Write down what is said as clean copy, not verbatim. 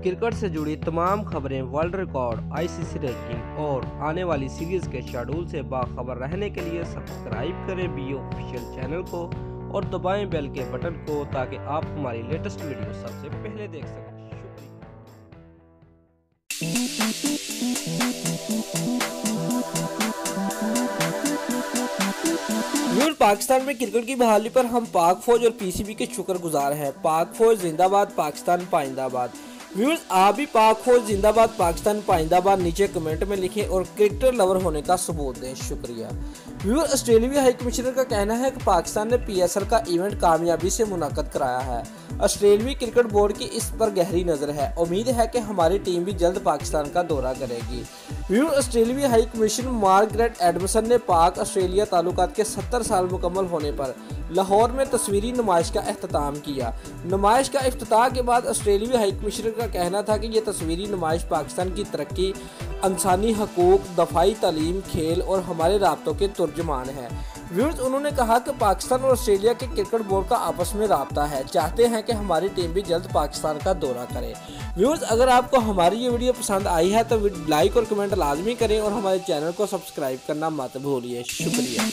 Cricket से जुड़ी तमाम खबरें, वर्ल्ड रिकॉर्ड, आईसीसी रैंकिंग और आने वाली सीरीज के शेड्यूल से बाखबर रहने के लिए सब्सक्राइब करें बी ऑफिशियल चैनल को और दबाएं बेल के बटन को ताकि आप हमारी लेटेस्ट वीडियो सबसे पहले देख सकें। शुक्रिया। पाकिस्तान में क्रिकेट की बहाली पर हम पाक फौज और पीसीबी के शुक्रगुजार हैं। पाक फौज जिंदाबाद, पाकिस्तान पाइंदाबाद। व्यूअर्स, आप भी पाक फौज जिंदाबाद, पाकिस्तान पाइंदाबाद नीचे कमेंट में लिखें और क्रिकेटर लवर होने का सबूत दें। शुक्रिया। व्यूअर्स, ऑस्ट्रेलियाई हाई कमिश्नर का कहना है कि पाकिस्तान ने पीएसएल का इवेंट कामयाबी से मुनक्कद कराया है। ऑस्ट्रेलियाई क्रिकेट बोर्ड की इस पर गहरी नजर है। उम्मीद है कि हमारी टीम भी जल्द पाकिस्तान का दौरा करेगी। व्यूअर्स, ऑस्ट्रेलियाई हाई कमिश्नर मार्गरेट एडमसन ने पाक ऑस्ट्रेलिया ताल्लुकात के 70 साल मुकम्मल होने पर लाहौर में तस्वीरी नुमाइश का अख्ताम किया। नुमाइश का इफ्तिताह के बाद ऑस्ट्रेलियाई हाई कमिश्नर का कहना था कि यह तस्वीरी नुमाइश पाकिस्तान की तरक्की, इंसानी हकूक, दफाई तालीम, खेल और हमारे राब्तों के तर्जुमान है। व्यूअर्स, उन्होंने कहा कि पाकिस्तान और ऑस्ट्रेलिया के क्रिकेट बोर्ड का आपस में राब्ता है, चाहते हैं कि हमारी टीम भी जल्द पाकिस्तान का दौरा करे। व्यूअर्स, अगर आपको हमारी ये वीडियो पसंद आई है तो लाइक और कमेंट लाजमी करें और हमारे चैनल को सब्सक्राइब करना मत भूलिए। शुक्रिया।